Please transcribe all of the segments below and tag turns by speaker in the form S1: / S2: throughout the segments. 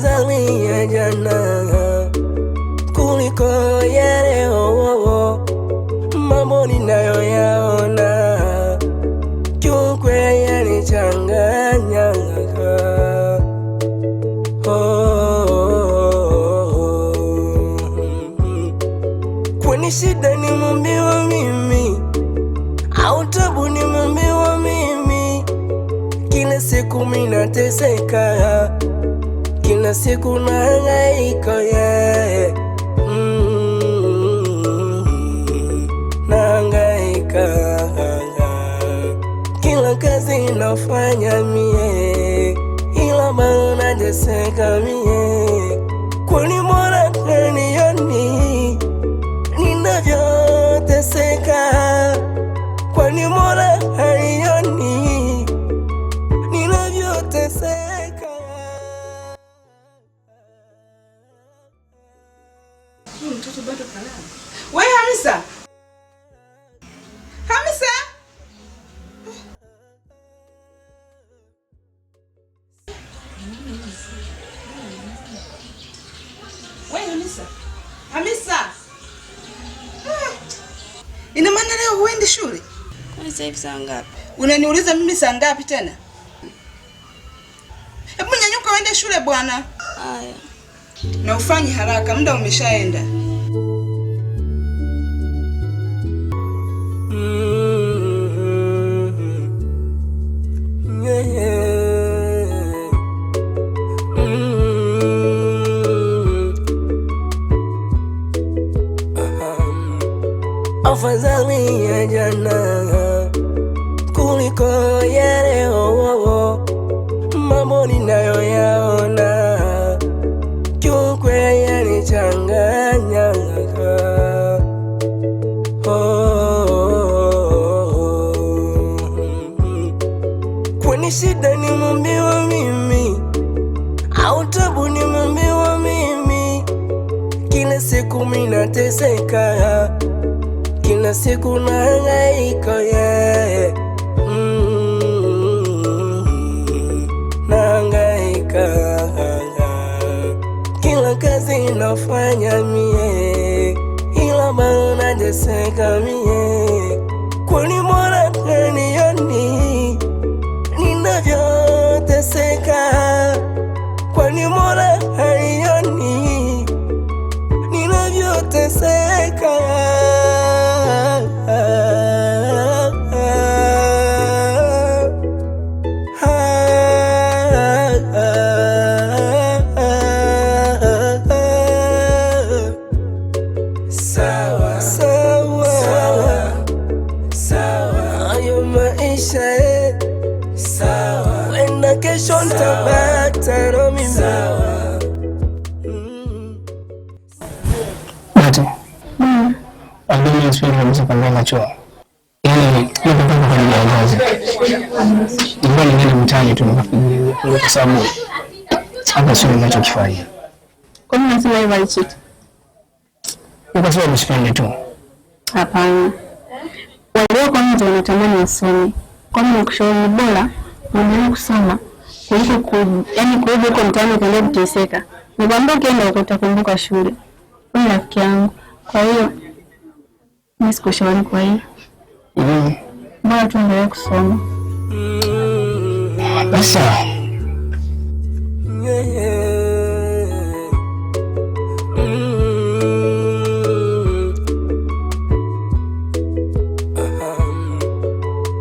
S1: afadhali ya jana kuliko ya leo. Mambo ninayoyaona kiukweli yanichanganya. Kwani shida ni mumbiwa mimi au tabu ni mumbiwa mimi? Kila siku minateseka, kila siku nahangaika, nahangaika. Kila kazi nafanya mie, ila bado nateseka mie. Kwani mbona hanioni ninavyoteseka? Kwani mbona hanioni ninavyoteseka?
S2: Mtoto bado kalala. Wewe Hamisa! Hamisa! Wewe Hamisa! Hamisa! Ina maana leo huendi shule?
S3: Kwani sasa hivi saa ngapi?
S2: Unaniuliza mimi saa ngapi tena? Hebu nyanyuka uende shule bwana.
S3: Haya.
S2: Na ufanye haraka, muda umeshaenda.
S1: Afadhali ya jana kuliko ya leo. Mambo ninayoyaona kiukweli yanichanganya. Kwani shida ni mumbiwa mimi au tabu ni mumbiwa mimi? Kila siku minateseka, kila siku nahangaika, nahangaika. Kila kazi nafanya mie, ila bado nateseka mie. Kwani mbona hanioni ninavyoteseka? Kwani mbona hanioni ninavyoteseka? Sawa, sawa, sawa, hayo maisha sawa. Wenda kesho nitabaki na mimi. Sawa.
S4: Bate. Angalia sio kabisa kwa macho. Ndio kwa kazi. Ndio ni mtaani tu kwa sababu hapa sio ninachokifanya.
S3: Kwa nini unasema hivyo Alichiti?
S4: Kwa sababu msipende tu.
S3: Hapana. Walio kwa mtu wanatamani wasome. Kwa nini kushauri bora uendelee kusoma kuliko kurudi huko mtaani ukaendelea kuteseka. Nikwambia ukienda huko utakumbuka shule. Wewe rafiki yangu. Kwa hiyo mimi sikushauri kwa hiyo. Bora tuendelee kusoma.
S4: Basi.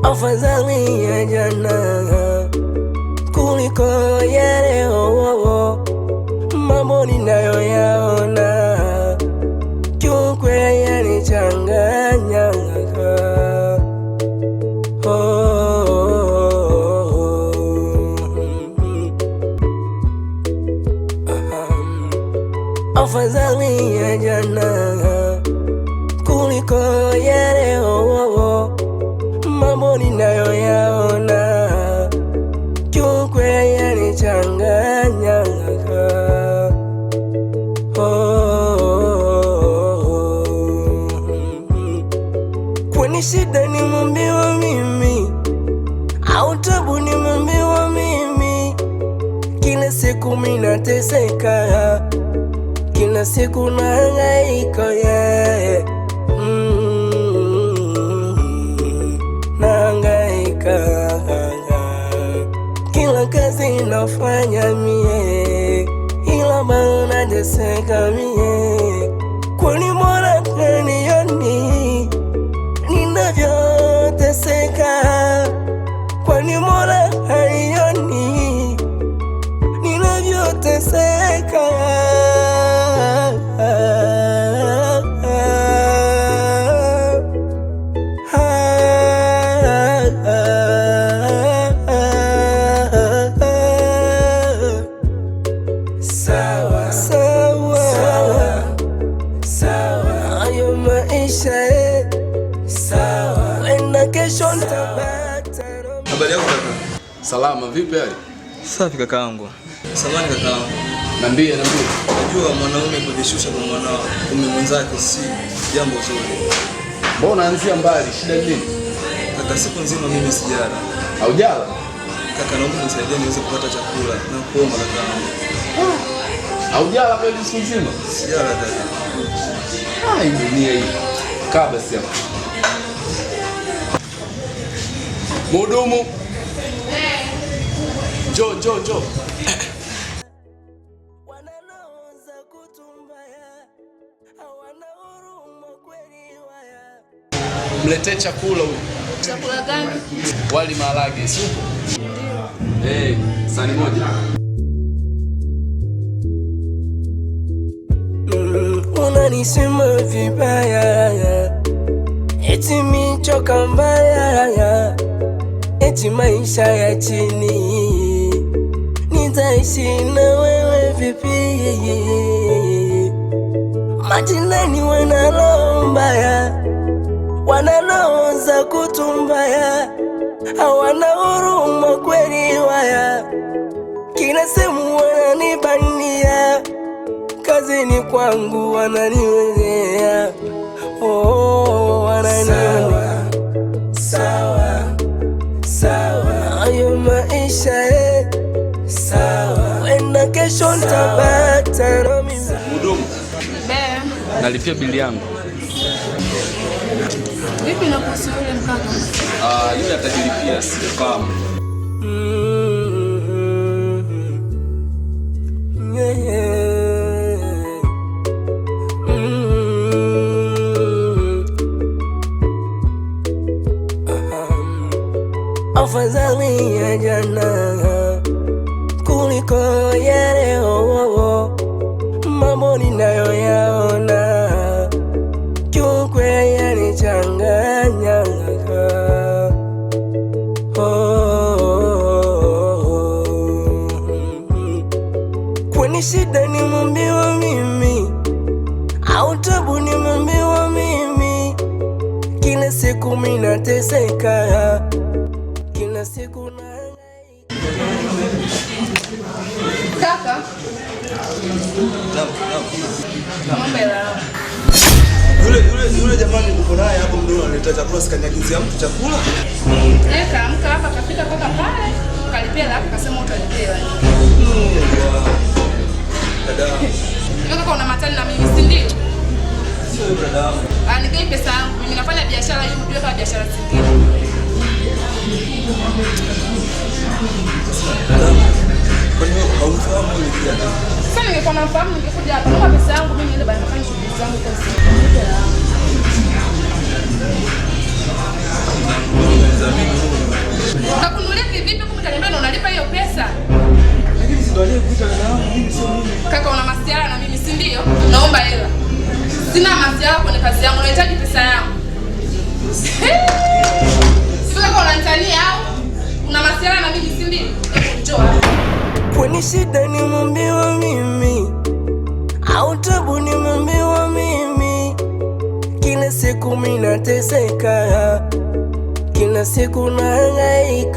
S1: Afadhali ya jana kuliko ya leo. Mambo ninayoyaona kiukweli yanichanganya. Afadhali ya jana kuliko ya leo. Mambo ninayoyaona kiukweli yanichanganya. Kwani shida ni mumbiwa mimi au tabu ni mumbiwa mimi? Kila siku siku mimi nateseka, kila siku nahangaika nahangaika, kila kazi nafanya mie, ila bado nateseka mie. Kwani mbona kanioni ninavyoteseka? Kwani mbona haioni ninavyoteseka? Sawa sawa sawa, ayo maisha sawa, wenda kesho nitabata.
S5: Habari yako kaka?
S6: Salama, vipi hali?
S5: Safi kakaangu. Samahani kakaangu.
S6: Niambie.
S5: Najua mwanaume kujishusha kwa mwanaume mwenzake si jambo zuri.
S6: Mbona anzia mbali? Shida nini?
S5: Kaka, siku nzima mimi sijala.
S6: Haujala?
S5: Kaka, naomba unisaidie niweze kupata chakula na kuomba kakaangu.
S6: Haujala kweli siku nzima?
S5: Sijala kaka.
S6: Hii dunia hii. Kaa basi hapo. Mhudumu. Njoo.
S1: Wananoza kutumbaya, hawana huruma kweli waya.
S6: Mletee chakula huyu.
S2: Chakula gani?
S6: Wali maharage, supu. Sahani moja.
S1: Unanisema vibaya, eti michoka mbaya, eti maisha ya chini, nitaishi na wewe vipi? Majirani wanalombaya, wanaloza kutumbaya, hawana huruma kweli waya. Kila sehemu wananibania, kazini kwangu wananiwezea, wananiwezea. Sawa, ayo maisha sawa, wenda kesho nitabata na mimi.
S6: Mhudumu. Nalipia bili yangu.
S2: Vipi na kuhusu yule mkaka?
S6: Yule atajilipia, sifahamu.
S1: Afadhali ya jana kuliko ya leo, mambo ninayoyaona kiukweli yanichanganya. Kwani shida nimwambiwa mimi au tabu nimwambiwa mimi? Kila siku mimi nateseka, kila siku
S2: Kaka.
S5: Yule jamani uko naye hapo ndio analeta chakula, sikanyagizia mtu chakula.
S2: Kaamka hapa kafika mpaka pale, kalipia hapo akasema utalipia.
S5: Dada.
S2: Kaka una matani na mimi, si ndio?
S5: Sio dada.
S2: Nikai pesa yangu, mimi nafanya biashara hii, ndio kama biashara zingine.
S5: Kwa hiyo haumfahamu yule kijana?
S2: Sasa ningekuwa namfahamu ningekuja hapa. Kama pesa yangu mimi ndio bado nafanya shughuli zangu kwa siku. Kakunulia vipi kumbe kaniambia unalipa hiyo pesa?
S5: Lakini si ndio aliyekuita dada yangu, mimi sio mimi.
S2: Kaka una masiara na mimi, si ndio? Naomba hela. Sina masiara kwenye kazi yangu, nahitaji pesa yangu. Sio kama unanitania au una masiara na mimi, si ndio? Njoo.
S1: kwani shida nimwambiwa mimi au tabu nimwambiwa mimi? Kila siku mimi nateseka, kila siku nahangaika.